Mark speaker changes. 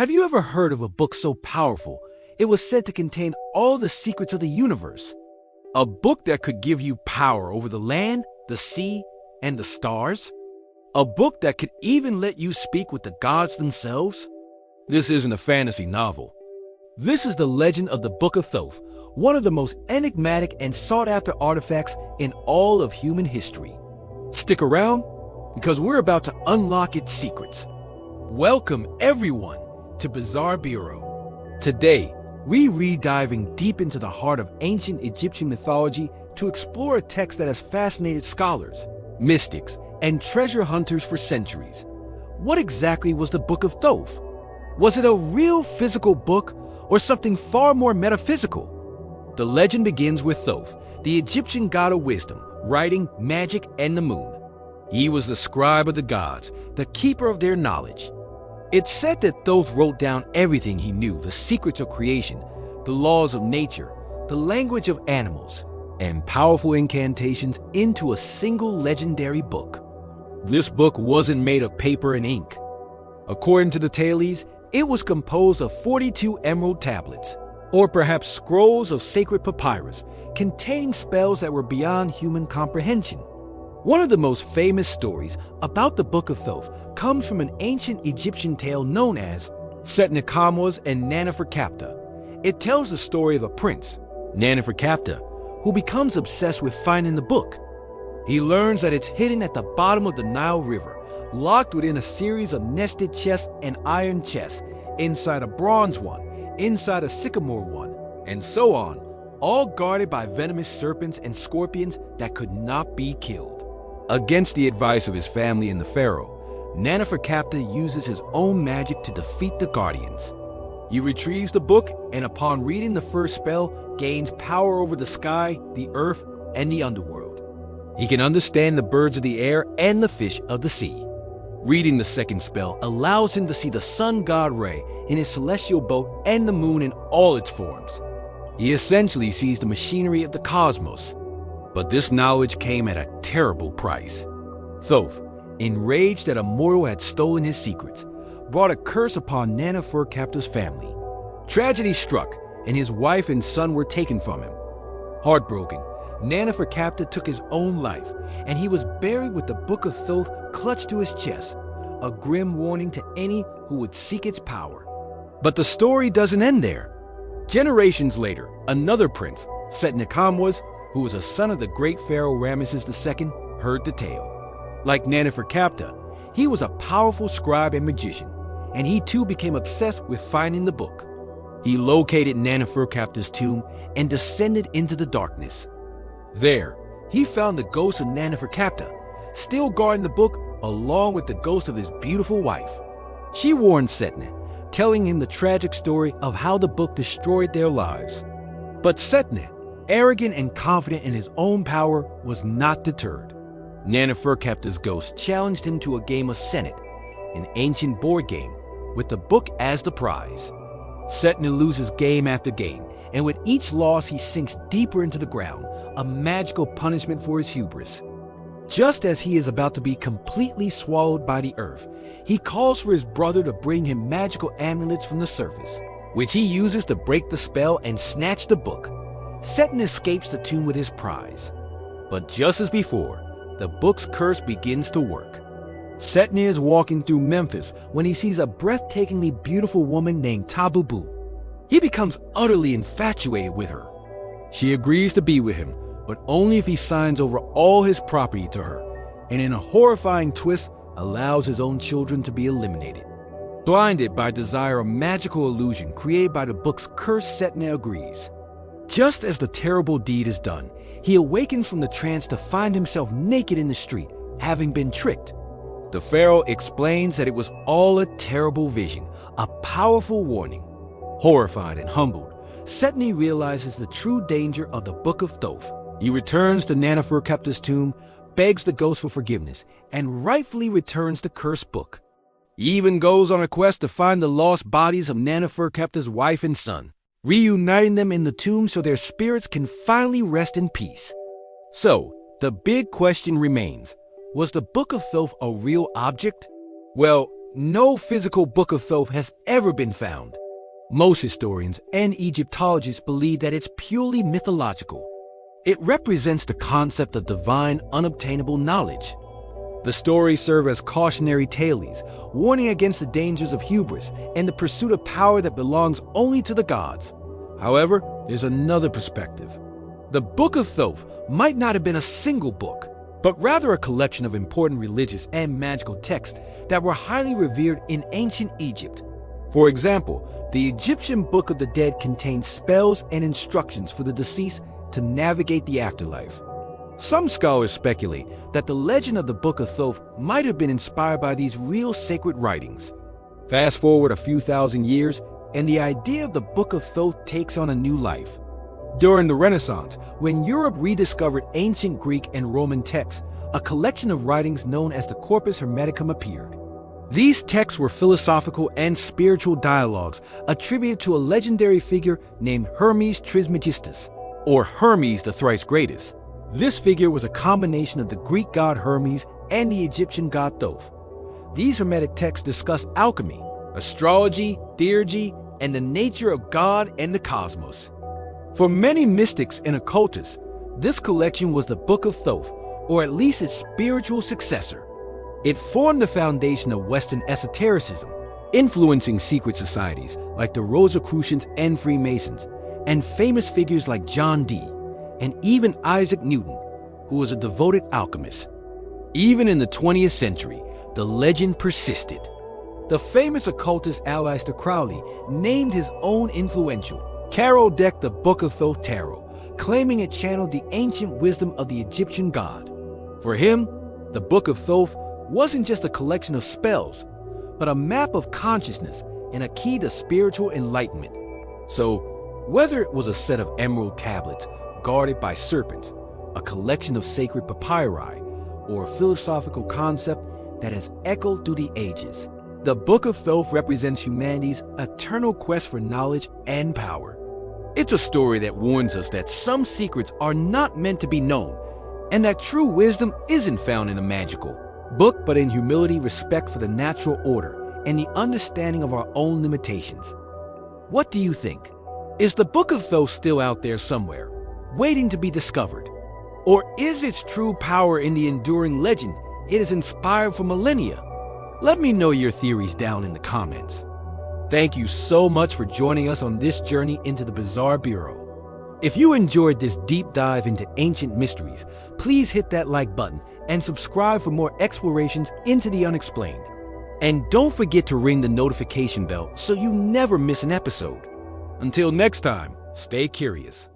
Speaker 1: Have you ever heard of a book so powerful it was said to contain all the secrets of the universe? A book that could give you power over the land, the sea, and the stars? A book that could even let you speak with the gods themselves? This isn't a fantasy novel. This is the legend of the Book of Thoth, one of the most enigmatic and sought-after artifacts in all of human history. Stick around, because we're about to unlock its secrets. Welcome, everyone, to Bizarre Bureau. Today, we're diving deep into the heart of ancient Egyptian mythology to explore a text that has fascinated scholars, mystics, and treasure hunters for centuries. What exactly was the Book of Thoth? Was it a real physical book or something far more metaphysical? The legend begins with Thoth, the Egyptian god of wisdom, writing, magic, and the moon. He was the scribe of the gods, the keeper of their knowledge. It's said that Thoth wrote down everything he knew, the secrets of creation, the laws of nature, the language of animals, and powerful incantations into a single legendary book. This book wasn't made of paper and ink. According to the Tales, it was composed of 42 emerald tablets, or perhaps scrolls of sacred papyrus, containing spells that were beyond human comprehension. One of the most famous stories about the Book of Thoth comes from an ancient Egyptian tale known as Setnekamwas and Naneferkaptah. It tells the story of a prince, Naneferkaptah, who becomes obsessed with finding the book. He learns that it's hidden at the bottom of the Nile River, locked within a series of nested chests and iron chests, inside a bronze one, inside a sycamore one, and so on, all guarded by venomous serpents and scorpions that could not be killed. Against the advice of his family and the pharaoh, Naneferkaptah uses his own magic to defeat the guardians. He retrieves the book and upon reading the first spell, gains power over the sky, the earth, and the underworld. He can understand the birds of the air and the fish of the sea. Reading the second spell allows him to see the sun god Re in his celestial boat and the moon in all its forms. He essentially sees the machinery of the cosmos. But this knowledge came at a terrible price. Thoth, enraged that a mortal had stolen his secrets, brought a curse upon Naneferkaptah's family. Tragedy struck, and his wife and son were taken from him. Heartbroken, Naneferkaptah took his own life, and he was buried with the Book of Thoth clutched to his chest, a grim warning to any who would seek its power. But the story doesn't end there. Generations later, another prince, Setnekamwas, who was a son of the great pharaoh Ramesses II, heard the tale. Like Naneferkaptah, he was a powerful scribe and magician, and he too became obsessed with finding the book. He located Naneferkaptah's tomb and descended into the darkness. There, he found the ghost of Naneferkaptah, still guarding the book along with the ghost of his beautiful wife. She warned Setne, telling him the tragic story of how the book destroyed their lives. But Setne, arrogant and confident in his own power, was not deterred. Naneferkaptah's ghost challenged him to a game of Senet, an ancient board game, with the book as the prize. Setne loses game after game, and with each loss he sinks deeper into the ground, a magical punishment for his hubris. Just as he is about to be completely swallowed by the earth, he calls for his brother to bring him magical amulets from the surface, which he uses to break the spell and snatch the book. Setne escapes the tomb with his prize. But just as before, the book's curse begins to work. Setne is walking through Memphis when he sees a breathtakingly beautiful woman named Tabubu. He becomes utterly infatuated with her. She agrees to be with him, but only if he signs over all his property to her, and in a horrifying twist, allows his own children to be eliminated. Blinded by desire, a magical illusion created by the book's curse, Setne agrees. Just as the terrible deed is done, he awakens from the trance to find himself naked in the street, having been tricked. The pharaoh explains that it was all a terrible vision, a powerful warning. Horrified and humbled, Setne realizes the true danger of the Book of Thoth. He returns to Naneferkaptah's tomb, begs the ghost for forgiveness, and rightfully returns the cursed book. He even goes on a quest to find the lost bodies of Naneferkaptah's wife and son, reuniting them in the tomb so their spirits can finally rest in peace. So, the big question remains, was the Book of Thoth a real object? Well, no physical Book of Thoth has ever been found. Most historians and Egyptologists believe that it's purely mythological. It represents the concept of divine, unobtainable knowledge. The stories serve as cautionary tales, warning against the dangers of hubris and the pursuit of power that belongs only to the gods. However, there's another perspective. The Book of Thoth might not have been a single book, but rather a collection of important religious and magical texts that were highly revered in ancient Egypt. For example, the Egyptian Book of the Dead contains spells and instructions for the deceased to navigate the afterlife. Some scholars speculate that the legend of the Book of Thoth might have been inspired by these real sacred writings. Fast forward a few thousand years, and the idea of the Book of Thoth takes on a new life. During the Renaissance, when Europe rediscovered ancient Greek and Roman texts, a collection of writings known as the Corpus Hermeticum appeared. These texts were philosophical and spiritual dialogues attributed to a legendary figure named Hermes Trismegistus, or Hermes the Thrice Greatest. This figure was a combination of the Greek god Hermes and the Egyptian god Thoth. These Hermetic texts discuss alchemy, astrology, theurgy, and the nature of God and the cosmos. For many mystics and occultists, this collection was the Book of Thoth, or at least its spiritual successor. It formed the foundation of Western esotericism, influencing secret societies like the Rosicrucians and Freemasons, and famous figures like John Dee, and even Isaac Newton, who was a devoted alchemist. Even in the 20th century, the legend persisted. The famous occultist Aleister Crowley named his own influential tarot deck the Book of Thoth Tarot, claiming it channeled the ancient wisdom of the Egyptian god. For him, the Book of Thoth wasn't just a collection of spells, but a map of consciousness and a key to spiritual enlightenment. So, whether it was a set of emerald tablets guarded by serpents, a collection of sacred papyri, or a philosophical concept that has echoed through the ages, the Book of Thoth represents humanity's eternal quest for knowledge and power. It's a story that warns us that some secrets are not meant to be known, and that true wisdom isn't found in a magical book, but in humility, respect for the natural order, and the understanding of our own limitations. What do you think? Is the Book of Thoth still out there somewhere, waiting to be discovered? Or is its true power in the enduring legend it has inspired for millennia? Let me know your theories down in the comments. Thank you so much for joining us on this journey into the Bizarre Bureau. If you enjoyed this deep dive into ancient mysteries, please hit that like button and subscribe for more explorations into the unexplained. And don't forget to ring the notification bell so you never miss an episode. Until next time, stay curious.